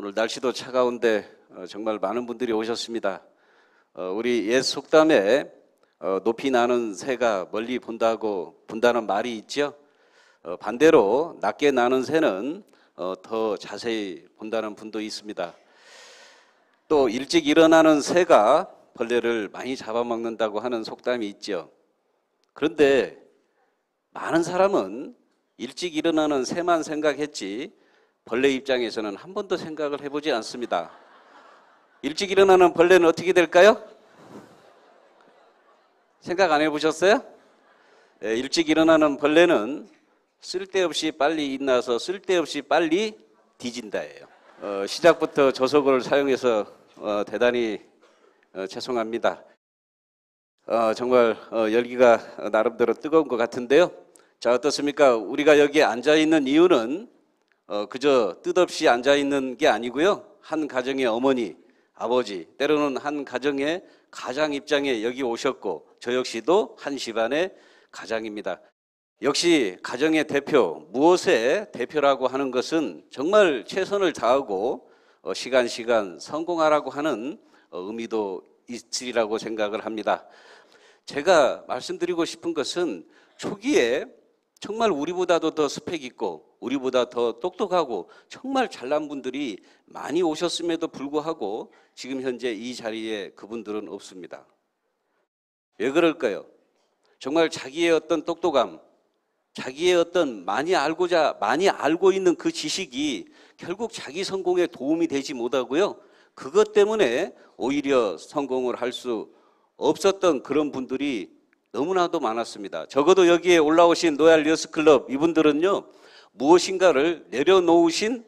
오늘 날씨도 차가운데 정말 많은 분들이 오셨습니다. 우리 옛 속담에 높이 나는 새가 멀리 본다는 말이 있죠. 반대로 낮게 나는 새는 더 자세히 본다는 분도 있습니다. 또 일찍 일어나는 새가 벌레를 많이 잡아먹는다고 하는 속담이 있죠. 그런데 많은 사람은 일찍 일어나는 새만 생각했지 벌레 입장에서는 한 번도 생각을 해보지 않습니다. 일찍 일어나는 벌레는 어떻게 될까요? 생각 안 해보셨어요? 일찍 일어나는 벌레는 쓸데없이 빨리 일어나서 쓸데없이 빨리 뒤진다예요. 시작부터 저속어를 사용해서 대단히 죄송합니다. 정말 열기가 나름대로 뜨거운 것 같은데요. 자, 어떻습니까? 우리가 여기에 앉아있는 이유는 그저 뜻없이 앉아있는 게 아니고요. 한 가정의 어머니, 아버지, 때로는 한 가정의 가장 입장에 여기 오셨고 저 역시도 한 집안의 가장입니다. 역시 가정의 대표, 무엇의 대표라고 하는 것은 정말 최선을 다하고 시간 성공하라고 하는 의미도 있으리라고 생각을 합니다. 제가 말씀드리고 싶은 것은 초기에 정말 우리보다도 더 스펙 있고 우리보다 더 똑똑하고 정말 잘난 분들이 많이 오셨음에도 불구하고 지금 현재 이 자리에 그분들은 없습니다. 왜 그럴까요? 정말 자기의 어떤 똑똑함, 자기의 어떤 많이 알고 있는 그 지식이 결국 자기 성공에 도움이 되지 못하고요. 그것 때문에 오히려 성공을 할 수 없었던 그런 분들이 너무나도 많았습니다. 적어도 여기에 올라오신 로얄 리어스클럽 이분들은요, 무엇인가를 내려놓으신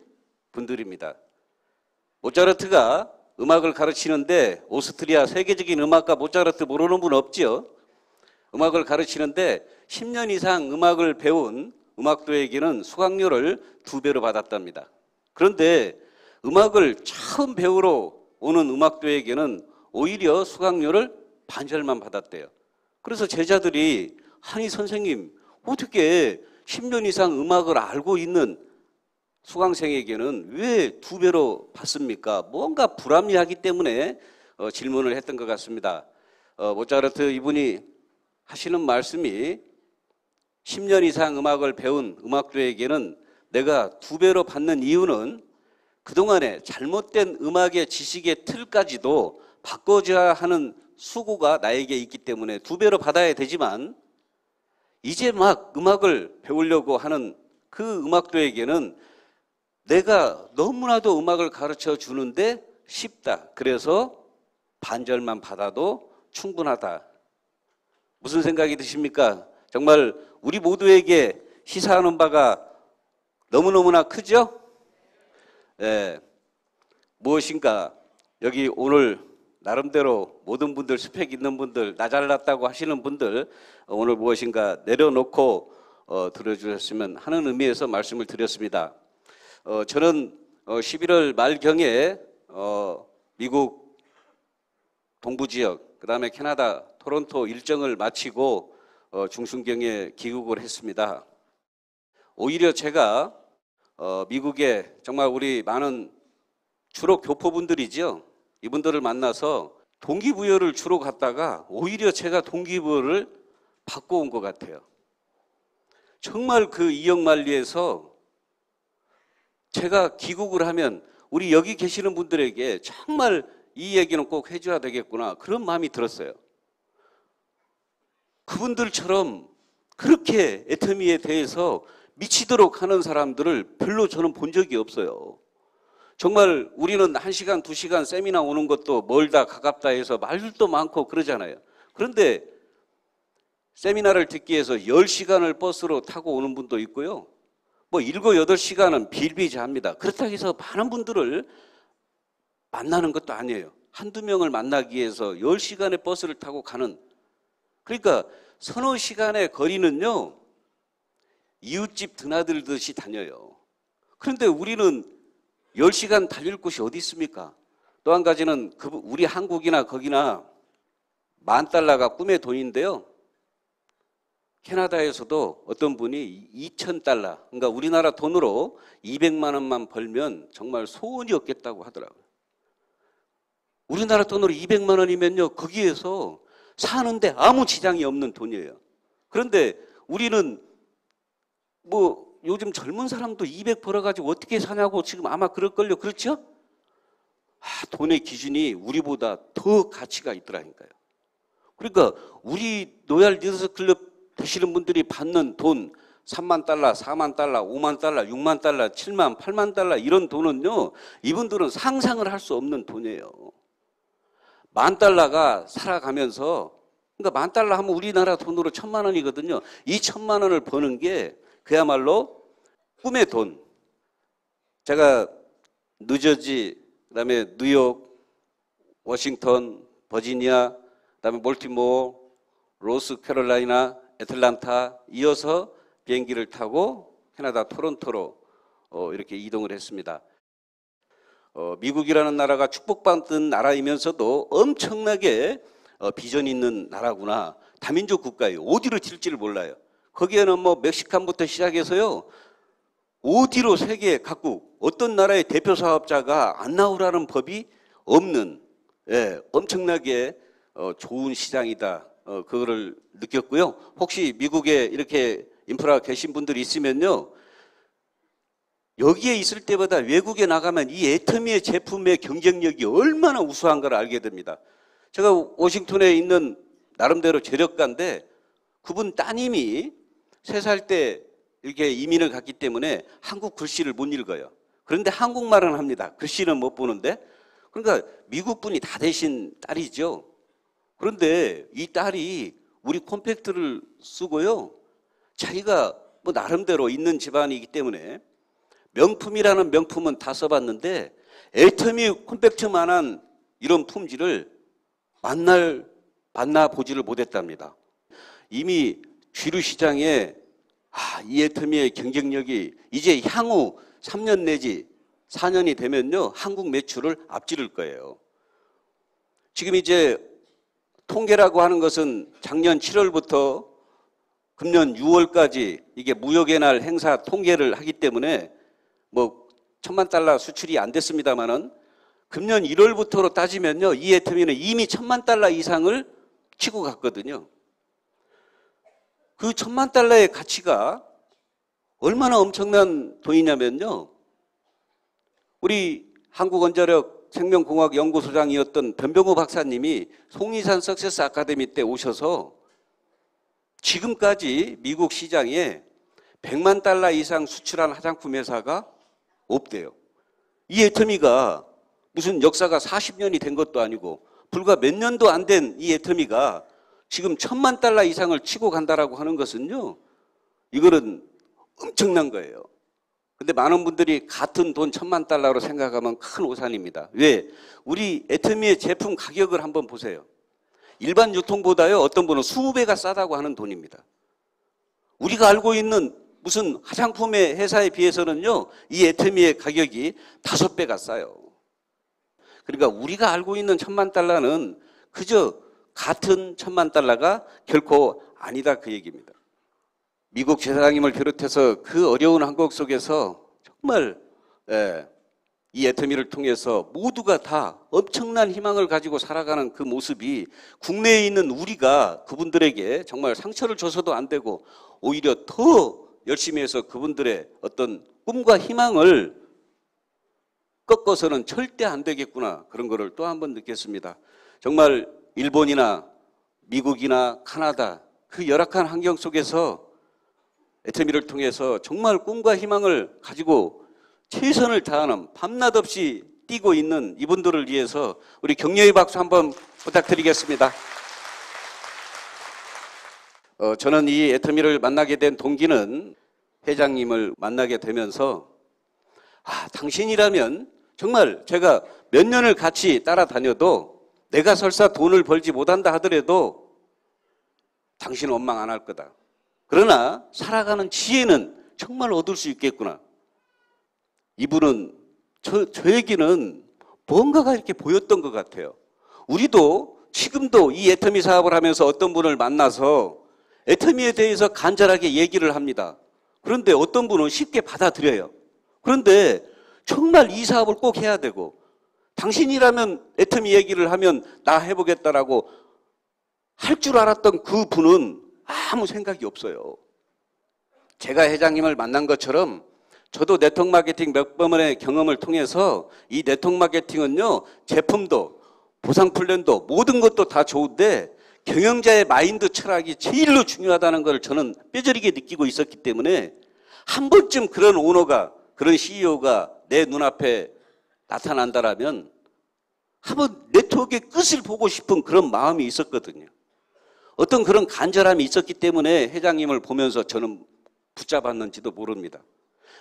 분들입니다. 모차르트가 음악을 가르치는데 오스트리아 세계적인 음악가 모차르트 모르는 분 없지요? 음악을 가르치는데 10년 이상 음악을 배운 음악도에게는 수강료를 2배로 받았답니다. 그런데 음악을 처음 배우러 오는 음악도에게는 오히려 수강료를 반절만 받았대요. 그래서 제자들이 아니 선생님 어떻게 10년 이상 음악을 알고 있는 수강생에게는 왜 2배로 받습니까? 뭔가 불합리하기 때문에 질문을 했던 것 같습니다. 모차르트 이분이 하시는 말씀이 10년 이상 음악을 배운 음악도에게는 내가 2배로 받는 이유는 그동안에 잘못된 음악의 지식의 틀까지도 바꿔줘야 하는 수고가 나에게 있기 때문에 2배로 받아야 되지만 이제 막 음악을 배우려고 하는 그 음악도에게는 내가 너무나도 음악을 가르쳐 주는데 쉽다. 그래서 반절만 받아도 충분하다. 무슨 생각이 드십니까? 정말 우리 모두에게 시사하는 바가 너무너무나 크죠? 예, 무엇인가 여기 오늘 나름대로 모든 분들 스펙 있는 분들 나 잘났다고 하시는 분들 오늘 무엇인가 내려놓고 들어주셨으면 하는 의미에서 말씀을 드렸습니다. 저는 11월 말경에 미국 동부지역 그다음에 캐나다 토론토 일정을 마치고 중순경에 귀국을 했습니다. 오히려 제가 미국에 정말 우리 많은 주로 교포분들이죠. 이분들을 만나서 동기부여를 주로 갖다가 오히려 제가 동기부여를 받고 온 것 같아요. 정말 그 이역만리에서 제가 귀국을 하면 우리 여기 계시는 분들에게 정말 이 얘기는 꼭 해줘야 되겠구나 그런 마음이 들었어요. 그분들처럼 그렇게 애터미에 대해서 미치도록 하는 사람들을 별로 저는 본 적이 없어요. 정말 우리는 1시간, 2시간 세미나 오는 것도 멀다 가깝다 해서 말도 많고 그러잖아요. 그런데 세미나를 듣기 위해서 10시간을 버스로 타고 오는 분도 있고요. 뭐 7, 8시간은 비일비재합니다. 그렇다고 해서 많은 분들을 만나는 것도 아니에요. 한두 명을 만나기 위해서 10시간의 버스를 타고 가는, 그러니까 서너 시간의 거리는요 이웃집 드나들듯이 다녀요. 그런데 우리는 10시간 달릴 곳이 어디 있습니까? 또 한 가지는 우리 한국이나 거기나 $10,000가 꿈의 돈인데요. 캐나다에서도 어떤 분이 2,000달러, 그러니까 우리나라 돈으로 200만 원만 벌면 정말 소원이 없겠다고 하더라고요. 우리나라 돈으로 200만 원이면요, 거기에서 사는데 아무 지장이 없는 돈이에요. 그런데 우리는 뭐 요즘 젊은 사람도 200 벌어가지고 어떻게 사냐고 지금 아마 그럴걸요. 그렇죠? 돈의 기준이 우리보다 더 가치가 있더라니까요. 그러니까 우리 로얄 리더스 클럽 되시는 분들이 받는 돈 3만 달러, 4만 달러, 5만 달러, 6만 달러, 7만, 8만 달러 이런 돈은요, 이분들은 상상을 할 수 없는 돈이에요. 10,000달러가 살아가면서, 그러니까 10,000달러 하면 우리나라 돈으로 1,000만 원이거든요. 이 1,000만 원을 버는 게 그야말로 꿈의 돈. 제가 뉴저지, 그다음에 뉴욕, 워싱턴, 버지니아, 그다음에 몰티모어, 로스캐롤라이나, 애틀란타 이어서 비행기를 타고 캐나다 토론토로 이렇게 이동을 했습니다. 미국이라는 나라가 축복받은 나라이면서도 엄청나게 비전 있는 나라구나. 다민족 국가예요. 어디로 튈지를 몰라요. 거기에는 뭐 멕시칸부터 시작해서요, 어디로 세계 각국 어떤 나라의 대표 사업자가 안 나오라는 법이 없는, 엄청나게 좋은 시장이다. 그거를 느꼈고요. 혹시 미국에 이렇게 인프라 계신 분들이 있으면요, 여기에 있을 때보다 외국에 나가면 이 애터미의 제품의 경쟁력이 얼마나 우수한 걸 알게 됩니다. 제가 워싱턴에 있는 나름대로 재력가인데 그분 따님이 3살 때 이렇게 이민을 갔기 때문에 한국 글씨를 못 읽어요. 그런데 한국말은 합니다. 글씨는 못 보는데. 그러니까 미국 분이 다 되신 딸이죠. 그런데 이 딸이 우리 컴팩트를 쓰고요, 자기가 뭐 나름대로 있는 집안이기 때문에 명품이라는 명품은 다 써봤는데 애터미 컴팩트만한 이런 품질을 만나보지를 못했답니다. 이미 주류 시장에 이 애터미의 경쟁력이 이제 향후 3년 내지 4년이 되면요, 한국 매출을 앞지를 거예요. 지금 이제 통계라고 하는 것은 작년 7월부터 금년 6월까지 이게 무역의 날 행사 통계를 하기 때문에 뭐 1,000만 달러 수출이 안 됐습니다만은 금년 1월부터로 따지면요, 이 애터미는 이미 1,000만 달러 이상을 치고 갔거든요. 그 1,000만 달러의 가치가 얼마나 엄청난 돈이냐면요, 우리 한국원자력 생명공학 연구소장이었던 변병호 박사님이 송리산 석세스 아카데미 때 오셔서 지금까지 미국 시장에 100만 달러 이상 수출한 화장품 회사가 없대요. 이 애터미가 무슨 역사가 40년이 된 것도 아니고 불과 몇 년도 안 된 이 애터미가 지금 1,000만 달러 이상을 치고 간다라고 하는 것은요, 이거는 엄청난 거예요. 근데 많은 분들이 같은 돈 1,000만 달러로 생각하면 큰 오산입니다. 왜? 우리 애터미의 제품 가격을 한번 보세요. 일반 유통보다요, 어떤 분은 20배가 싸다고 하는 돈입니다. 우리가 알고 있는 무슨 화장품의 회사에 비해서는요, 이 애터미의 가격이 5배가 싸요. 그러니까 우리가 알고 있는 1,000만 달러는 그저 같은 1,000만 달러가 결코 아니다, 그 얘기입니다. 미국 제사장님을 비롯해서 그 어려운 한국 속에서 정말 이 애터미를 통해서 모두가 다 엄청난 희망을 가지고 살아가는 그 모습이 국내에 있는 우리가 그분들에게 정말 상처를 줘서도 안 되고 오히려 더 열심히 해서 그분들의 어떤 꿈과 희망을 꺾어서는 절대 안 되겠구나, 그런 거를 또 한 번 느꼈습니다. 정말 일본이나 미국이나 카나다 그 열악한 환경 속에서 애터미를 통해서 정말 꿈과 희망을 가지고 최선을 다하는, 밤낮 없이 뛰고 있는 이분들을 위해서 우리 격려의 박수 한번 부탁드리겠습니다. 저는 이 애터미를 만나게 된 동기는 회장님을 만나게 되면서 당신이라면 정말 제가 몇 년을 같이 따라다녀도 내가 설사 돈을 벌지 못한다 하더라도 당신은 원망 안 할 거다. 그러나 살아가는 지혜는 정말 얻을 수 있겠구나. 이분은 저에게는 뭔가가 이렇게 보였던 것 같아요. 우리도 지금도 이 애터미 사업을 하면서 어떤 분을 만나서 애터미에 대해서 간절하게 얘기를 합니다. 그런데 어떤 분은 쉽게 받아들여요. 그런데 정말 이 사업을 꼭 해야 되고, 당신이라면 애터미 얘기를 하면 나 해보겠다라고 할 줄 알았던 그 분은 아무 생각이 없어요. 제가 회장님을 만난 것처럼 저도 네트워크 마케팅 몇 번의 경험을 통해서 이 네트워크 마케팅은요, 제품도 보상 플랜도 모든 것도 다 좋은데 경영자의 마인드 철학이 제일로 중요하다는 걸 저는 뼈저리게 느끼고 있었기 때문에 한 번쯤 그런 오너가, 그런 CEO가 내 눈앞에 나타난다라면 한번 네트워크의 끝을 보고 싶은 그런 마음이 있었거든요. 어떤 그런 간절함이 있었기 때문에 회장님을 보면서 저는 붙잡았는지도 모릅니다.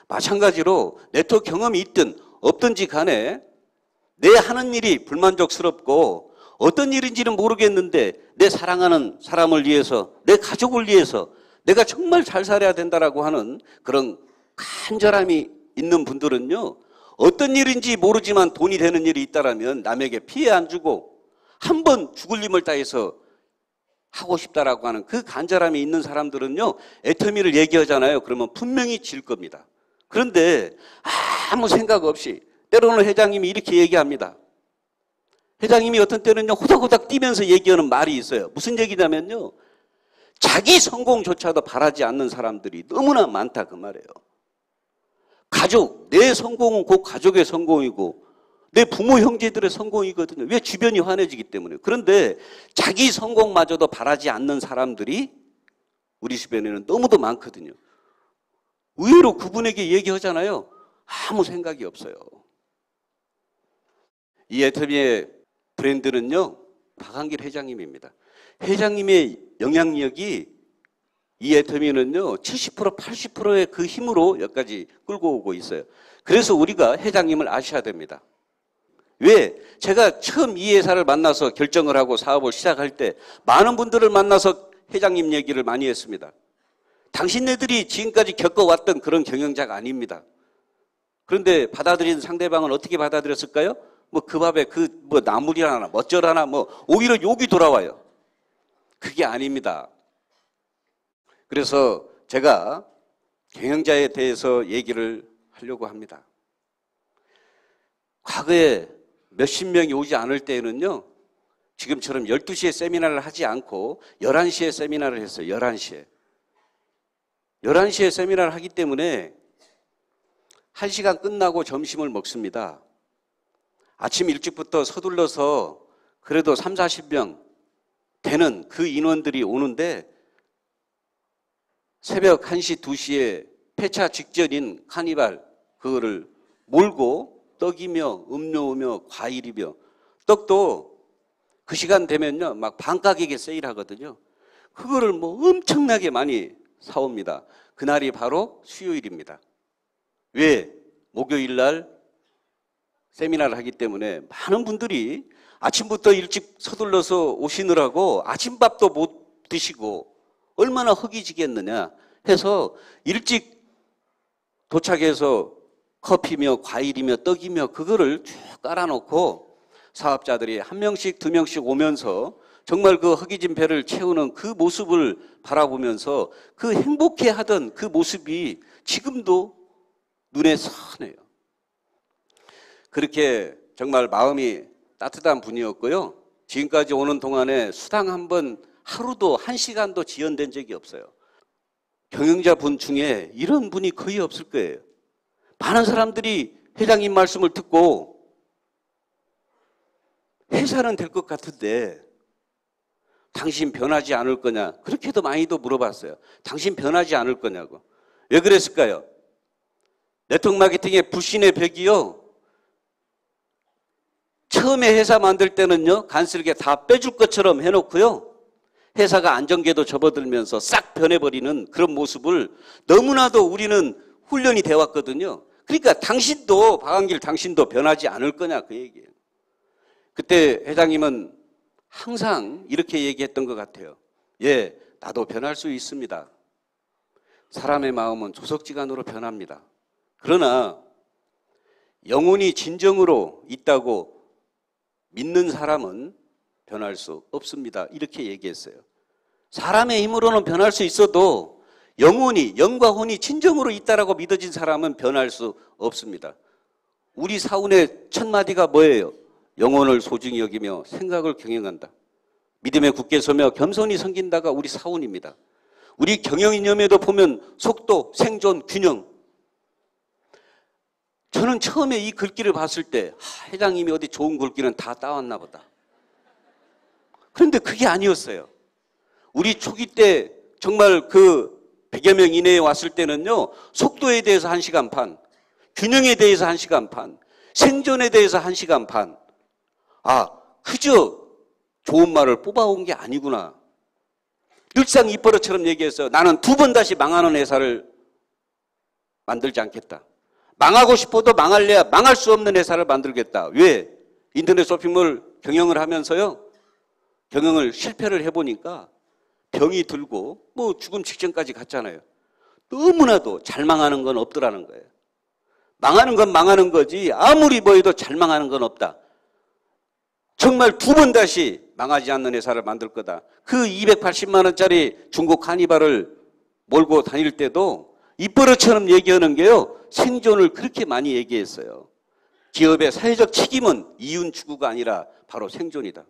마찬가지로 네트워크 경험이 있든 없든지 간에 내 하는 일이 불만족스럽고 어떤 일인지는 모르겠는데 내 사랑하는 사람을 위해서, 내 가족을 위해서 내가 정말 잘 살아야 된다라고 하는 그런 간절함이 있는 분들은요, 어떤 일인지 모르지만 돈이 되는 일이 있다라면 남에게 피해 안 주고 한번 죽을 힘을 다해서 하고 싶다라고 하는 그 간절함이 있는 사람들은요, 애터미를 얘기하잖아요. 그러면 분명히 질 겁니다. 그런데 아무 생각 없이 때로는 회장님이 이렇게 얘기합니다. 회장님이 어떤 때는요, 호닥호닥 뛰면서 얘기하는 말이 있어요. 무슨 얘기냐면요, 자기 성공조차도 바라지 않는 사람들이 너무나 많다 그 말이에요. 가족, 내 성공은 곧 가족의 성공이고 내 부모 형제들의 성공이거든요. 왜? 주변이 환해지기 때문에. 그런데 자기 성공마저도 바라지 않는 사람들이 우리 주변에는 너무도 많거든요. 의외로 그분에게 얘기하잖아요. 아무 생각이 없어요. 이 애터미의 브랜드는요, 박한길 회장님입니다. 회장님의 영향력이 이 애터미는요 70% 80%의 그 힘으로 여기까지 끌고 오고 있어요. 그래서 우리가 회장님을 아셔야 됩니다. 왜? 제가 처음 이 회사를 만나서 결정을 하고 사업을 시작할 때 많은 분들을 만나서 회장님 얘기를 많이 했습니다. 당신네들이 지금까지 겪어왔던 그런 경영자가 아닙니다. 그런데 받아들인 상대방은 어떻게 받아들였을까요? 뭐 그 밥에 뭐 나물이라나 멋져라나 뭐 오히려 욕이 돌아와요. 그게 아닙니다. 그래서 제가 경영자에 대해서 얘기를 하려고 합니다. 과거에 몇십 명이 오지 않을 때에는요, 지금처럼 12시에 세미나를 하지 않고 11시에 세미나를 했어요. 11시에. 11시에 세미나를 하기 때문에 1시간 끝나고 점심을 먹습니다. 아침 일찍부터 서둘러서 그래도 3, 40명 되는 그 인원들이 오는데 새벽 1시, 2시에 폐차 직전인 카니발 그거를 몰고 떡이며 음료며 과일이며, 떡도 그 시간 되면요 막 반가격에 세일하거든요. 그거를 뭐 엄청나게 많이 사옵니다. 그날이 바로 수요일입니다. 왜? 목요일 날 세미나를 하기 때문에 많은 분들이 아침부터 일찍 서둘러서 오시느라고 아침밥도 못 드시고 얼마나 허기지겠느냐 해서 일찍 도착해서 커피며 과일이며 떡이며 그거를 쭉 깔아놓고 사업자들이 한 명씩 두 명씩 오면서 정말 그 허기진 배를 채우는 그 모습을 바라보면서 그 행복해하던 그 모습이 지금도 눈에 선해요. 그렇게 정말 마음이 따뜻한 분이었고요. 지금까지 오는 동안에 수당 한 번 하루도 한 시간도 지연된 적이 없어요. 경영자 분 중에 이런 분이 거의 없을 거예요. 많은 사람들이 회장님 말씀을 듣고 회사는 될 것 같은데 당신 변하지 않을 거냐, 그렇게도 많이도 물어봤어요. 당신 변하지 않을 거냐고. 왜 그랬을까요? 네트워크 마케팅의 불신의 벽이요, 처음에 회사 만들 때는요 간쓸게 다 빼줄 것처럼 해놓고요, 회사가 안정궤도 접어들면서 싹 변해버리는 그런 모습을 너무나도 우리는 훈련이 되어 왔거든요. 그러니까 당신도, 박한길 당신도 변하지 않을 거냐 그 얘기예요. 그때 회장님은 항상 이렇게 얘기했던 것 같아요. 예, 나도 변할 수 있습니다. 사람의 마음은 조석지간으로 변합니다. 그러나 영혼이 진정으로 있다고 믿는 사람은 변할 수 없습니다. 이렇게 얘기했어요. 사람의 힘으로는 변할 수 있어도 영혼이, 영과 혼이 진정으로 있다라고 믿어진 사람은 변할 수 없습니다. 우리 사운의 첫 마디가 뭐예요? 영혼을 소중히 여기며 생각을 경영한다. 믿음에 굳게 서며 겸손히 섬긴다가 우리 사운입니다. 우리 경영이념에도 보면 속도, 생존, 균형. 저는 처음에 이 글귀를 봤을 때 회장님이 어디 좋은 글귀는 다 따왔나 보다. 그런데 그게 아니었어요. 우리 초기 때 정말 그 100여 명 이내에 왔을 때는요, 속도에 대해서 1시간 반, 균형에 대해서 1시간 반, 생존에 대해서 1시간 반. 아, 그저 좋은 말을 뽑아온 게 아니구나. 늘상 입버릇처럼 얘기했어요. 나는 2번 다시 망하는 회사를 만들지 않겠다. 망하고 싶어도 망할래야 망할 수 없는 회사를 만들겠다. 왜? 인터넷 쇼핑몰 경영을 하면서요, 경영을 실패를 해보니까 병이 들고 뭐 죽음 직전까지 갔잖아요. 너무나도 잘 망하는 건 없더라는 거예요. 망하는 건 망하는 거지 아무리 뭐 해도 잘 망하는 건 없다. 정말 2번 다시 망하지 않는 회사를 만들 거다. 그 280만 원짜리 중국 카니발을 몰고 다닐 때도 입버릇처럼 얘기하는 게요, 생존을 그렇게 많이 얘기했어요. 기업의 사회적 책임은 이윤 추구가 아니라 바로 생존이다.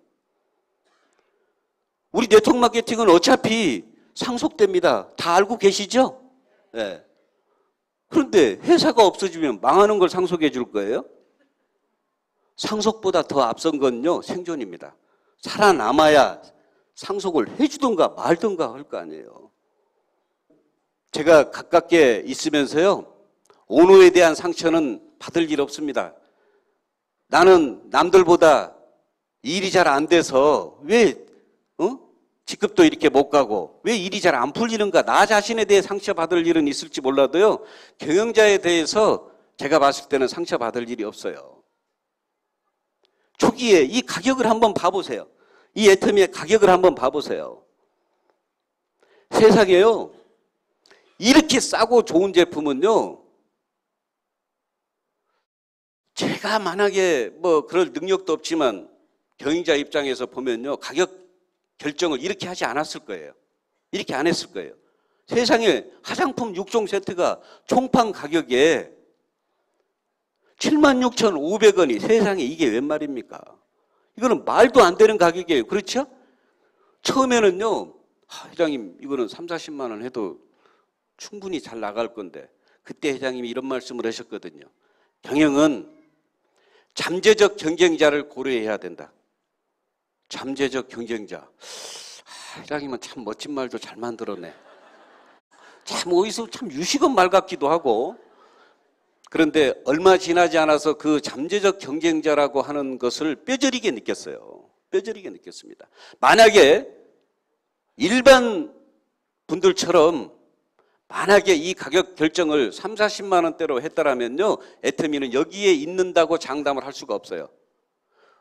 우리 네트워크 마케팅은 어차피 상속됩니다. 다 알고 계시죠? 네. 그런데 회사가 없어지면 망하는 걸 상속해 줄 거예요? 상속보다 더 앞선 건요, 생존입니다. 살아남아야 상속을 해주든가 말든가 할 거 아니에요. 제가 가깝게 있으면서요, 온호에 대한 상처는 받을 일 없습니다. 나는 남들보다 일이 잘 안 돼서 왜 직급도 이렇게 못 가고 왜 일이 잘 안 풀리는가, 나 자신에 대해 상처받을 일은 있을지 몰라도요, 경영자에 대해서 제가 봤을 때는 상처받을 일이 없어요. 초기에 이 가격을 한번 봐보세요. 이 애터미의 가격을 한번 봐보세요. 세상에요, 이렇게 싸고 좋은 제품은요, 제가 만약에 뭐 그럴 능력도 없지만 경영자 입장에서 보면요, 가격 결정을 이렇게 하지 않았을 거예요. 이렇게 안 했을 거예요. 세상에 화장품 6종 세트가 총판 가격에 76,500원이 세상에 이게 웬 말입니까? 이거는 말도 안 되는 가격이에요. 그렇죠? 처음에는요, 회장님 이거는 3, 40만 원 해도 충분히 잘 나갈 건데, 그때 회장님이 이런 말씀을 하셨거든요. 경영은 잠재적 경쟁자를 고려해야 된다. 잠재적 경쟁자. 회장님은 참 멋진 말도 잘 만들었네. 참 어디서 참 유식한 말 같기도 하고. 그런데 얼마 지나지 않아서 그 잠재적 경쟁자라고 하는 것을 뼈저리게 느꼈어요. 뼈저리게 느꼈습니다. 만약에 일반 분들처럼 만약에 이 가격 결정을 3, 40만 원대로 했더라면요, 애터미는 여기에 있는다고 장담을 할 수가 없어요.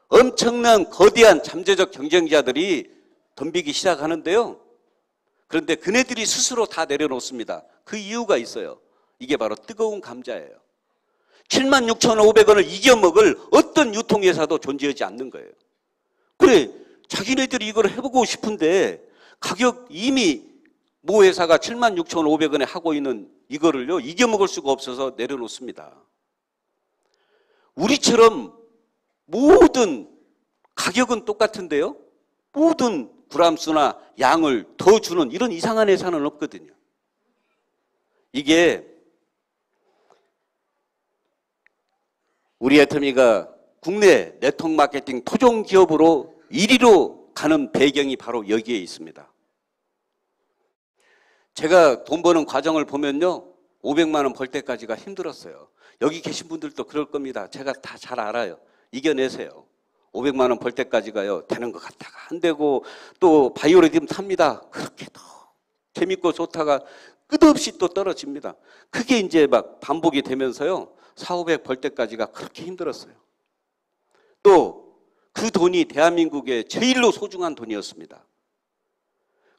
엄청난 거대한 잠재적 경쟁자들이 덤비기 시작하는데요, 그런데 그네들이 스스로 다 내려놓습니다. 그 이유가 있어요. 이게 바로 뜨거운 감자예요. 76,500원을 이겨먹을 어떤 유통회사도 존재하지 않는 거예요. 그래, 자기네들이 이걸 해보고 싶은데 가격 이미 모 회사가 76,500원에 하고 있는 이거를요, 이겨먹을 수가 없어서 내려놓습니다. 우리처럼 모든 가격은 똑같은데요, 모든 그람수나 양을 더 주는 이런 이상한 회사는 없거든요. 이게 우리 애터미가 국내 네트워크 마케팅 토종 기업으로 1위로 가는 배경이 바로 여기에 있습니다. 제가 돈 버는 과정을 보면요, 500만 원 벌 때까지가 힘들었어요. 여기 계신 분들도 그럴 겁니다. 제가 다 잘 알아요. 이겨내세요. 500만 원 벌 때까지가요, 되는 것 같다가 안 되고, 또 바이오리듬 탑니다. 그렇게 더 재밌고 좋다가 끝없이 또 떨어집니다. 그게 이제 막 반복이 되면서요, 400, 500 벌 때까지가 그렇게 힘들었어요. 또 그 돈이 대한민국의 제일로 소중한 돈이었습니다.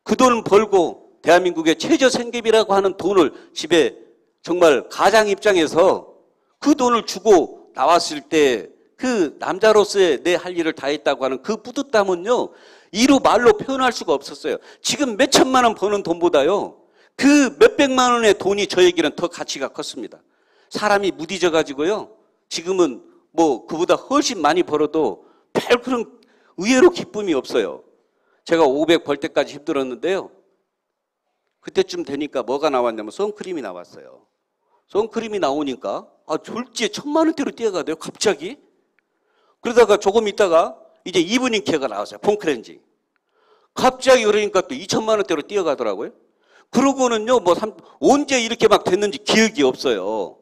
그 돈 벌고 대한민국의 최저생계비라고 하는 돈을 집에 정말 가장 입장에서 그 돈을 주고 나왔을 때 그 남자로서의 내 할 일을 다 했다고 하는 그 뿌듯함은요, 이루 말로 표현할 수가 없었어요. 지금 몇 천만 원 버는 돈보다요, 그 몇백만 원의 돈이 저에게는 더 가치가 컸습니다. 사람이 무디져 가지고요, 지금은 뭐 그보다 훨씬 많이 벌어도 별 그런 의외로 기쁨이 없어요. 제가 500 벌 때까지 힘들었는데요, 그때쯤 되니까 뭐가 나왔냐면 선크림이 나왔어요. 선크림이 나오니까 졸지에 1000만 원대로 뛰어가대요, 갑자기. 그러다가 조금 있다가 이제 이브닝 케어가 나왔어요, 폼클렌징. 갑자기 그러니까 또 2000만 원대로 뛰어가더라고요. 그러고는요, 언제 이렇게 막 됐는지 기억이 없어요.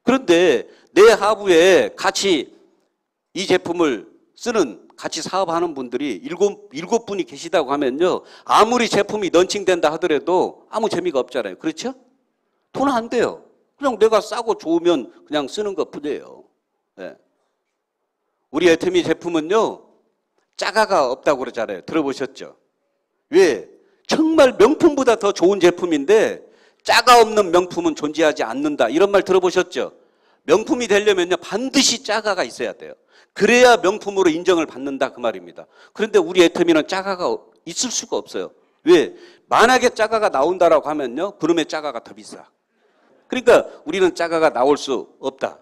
그런데 내 하부에 같이 이 제품을 쓰는, 같이 사업하는 분들이 일곱 분이 계시다고 하면요, 아무리 제품이 런칭된다 하더라도 아무 재미가 없잖아요. 그렇죠? 돈 안 돼요. 그냥 내가 싸고 좋으면 그냥 쓰는 것 뿐이에요. 네. 우리 애터미 제품은요, 짜가가 없다고 그러잖아요. 들어보셨죠? 왜? 정말 명품보다 더 좋은 제품인데 짜가 없는 명품은 존재하지 않는다, 이런 말 들어보셨죠? 명품이 되려면요, 반드시 짜가가 있어야 돼요. 그래야 명품으로 인정을 받는다, 그 말입니다. 그런데 우리 애터미는 짜가가 있을 수가 없어요. 왜? 만약에 짜가가 나온다라고 하면요, 그놈의 짜가가 더 비싸. 그러니까 우리는 짜가가 나올 수 없다.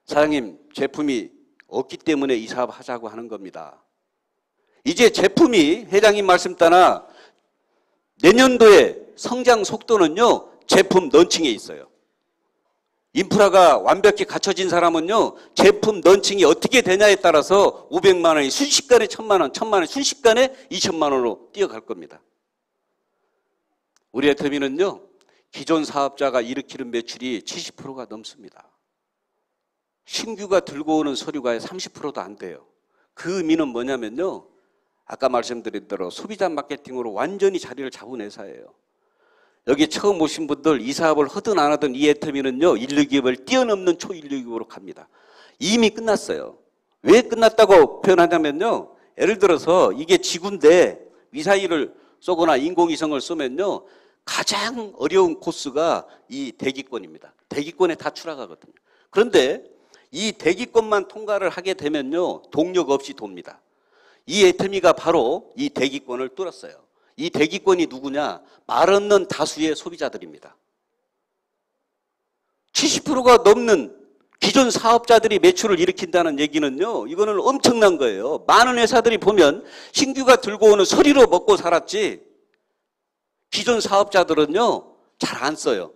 사장님, 제품이 없기 때문에 이 사업 하자고 하는 겁니다. 이제 제품이 회장님 말씀 따라 내년도에 성장 속도는요, 제품 런칭에 있어요. 인프라가 완벽히 갖춰진 사람은요, 제품 런칭이 어떻게 되냐에 따라서 500만 원이 순식간에 1000만 원, 1000만 원이 순식간에 2000만 원으로 뛰어갈 겁니다. 우리 애터미는요, 기존 사업자가 일으키는 매출이 70%가 넘습니다. 신규가 들고 오는 서류가 30%도 안 돼요. 그 의미는 뭐냐면요, 아까 말씀드린 대로 소비자 마케팅으로 완전히 자리를 잡은 회사예요. 여기 처음 오신 분들, 이 사업을 하든 안 하든 이 애터미는요, 1,6기업을 뛰어넘는 초1,6기업으로 갑니다. 이미 끝났어요. 왜 끝났다고 표현하냐면요, 예를 들어서 이게 지구인데 미사일을 쏘거나 인공위성을 쏘면요, 가장 어려운 코스가 이 대기권입니다. 대기권에 다 추락하거든요. 그런데 이 대기권만 통과를 하게 되면요, 동력 없이 돕니다. 이 애터미가 바로 이 대기권을 뚫었어요. 이 대기권이 누구냐? 말 없는 다수의 소비자들입니다. 70%가 넘는 기존 사업자들이 매출을 일으킨다는 얘기는요, 이거는 엄청난 거예요. 많은 회사들이 보면 신규가 들고 오는 서리로 먹고 살았지, 기존 사업자들은요, 잘 안 써요.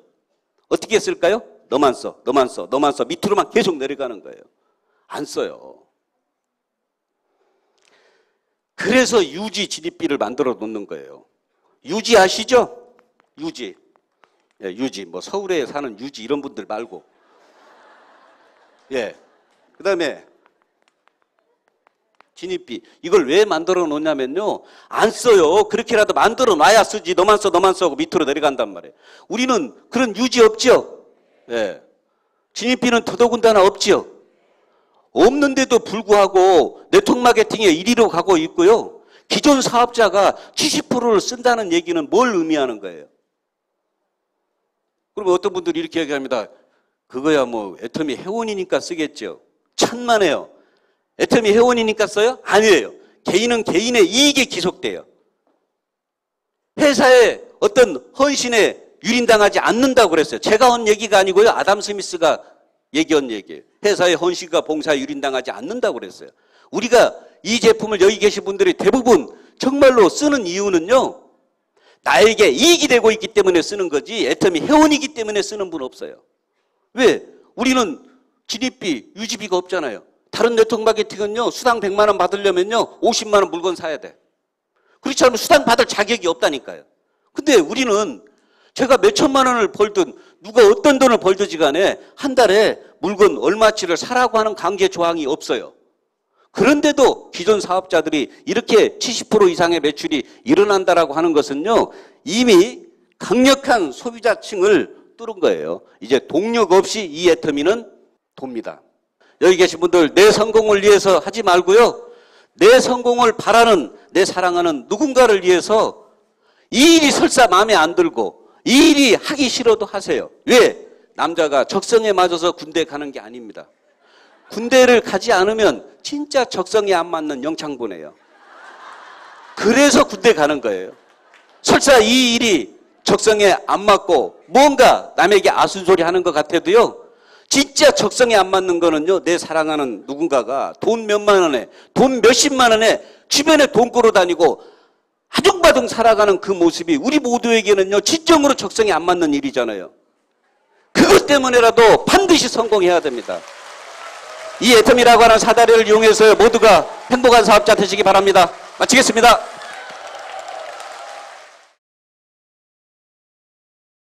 어떻게 쓸까요? 너만 써, 너만 써, 너만 써. 밑으로만 계속 내려가는 거예요. 안 써요. 그래서 유지 진입비를 만들어 놓는 거예요. 유지 아시죠? 유지. 예, 유지. 뭐 서울에 사는 유지 이런 분들 말고. 예. 그 다음에 진입비. 이걸 왜 만들어 놓냐면요, 안 써요. 그렇게라도 만들어 놔야 쓰지. 너만 써, 너만 써 하고 밑으로 내려간단 말이에요. 우리는 그런 유지 없죠? 예. 진입비는 더더군다나 없죠? 없는데도 불구하고 네트워크 마케팅에 1위로 가고 있고요. 기존 사업자가 70%를 쓴다는 얘기는 뭘 의미하는 거예요? 그러면 어떤 분들이 이렇게 얘기합니다. 그거야 뭐 애터미 회원이니까 쓰겠죠. 천만에요. 애터미 회원이니까 써요? 아니에요. 개인은 개인의 이익에 기속돼요. 회사에 어떤 헌신에 유린당하지 않는다고 그랬어요. 제가 한 얘기가 아니고요, 아담 스미스가 얘기한 얘기예요. 회사의 헌신과 봉사에 유린당하지 않는다고 그랬어요. 우리가 이 제품을 여기 계신 분들이 대부분 정말로 쓰는 이유는요, 나에게 이익이 되고 있기 때문에 쓰는 거지 애터미 회원이기 때문에 쓰는 분 없어요. 왜? 우리는 진입비, 유지비가 없잖아요. 다른 네트워크 마케팅은요, 수당 100만 원 받으려면요 50만 원 물건 사야 돼. 그렇지 않으면 수당 받을 자격이 없다니까요. 근데 우리는 제가 몇 천만 원을 벌든 누가 어떤 돈을 벌든지 간에 한 달에 물건 얼마치를 사라고 하는 강제 조항이 없어요. 그런데도 기존 사업자들이 이렇게 70% 이상의 매출이 일어난다라고 하는 것은요, 이미 강력한 소비자층을 뚫은 거예요. 이제 동력 없이 이 애터미는 돕니다. 여기 계신 분들, 내 성공을 위해서 하지 말고요, 내 성공을 바라는, 내 사랑하는 누군가를 위해서 이 일이 설사 마음에 안 들고 이 일이 하기 싫어도 하세요. 왜? 남자가 적성에 맞아서 군대 가는 게 아닙니다. 군대를 가지 않으면 진짜 적성에 안 맞는 영창 보내요. 그래서 군대 가는 거예요. 설사 이 일이 적성에 안 맞고 뭔가 남에게 아순소리 하는 것 같아도요, 진짜 적성에 안 맞는 거는요, 내 사랑하는 누군가가 돈 몇만 원에, 돈 몇십만 원에 주변에 돈 끌어 다니고 아둥바둥 살아가는 그 모습이 우리 모두에게는요, 진정으로 적성에 안 맞는 일이잖아요. 그것 때문에라도 반드시 성공해야 됩니다. 이 애텀이라고 하는 사다리를 이용해서 모두가 행복한 사업자 되시기 바랍니다. 마치겠습니다.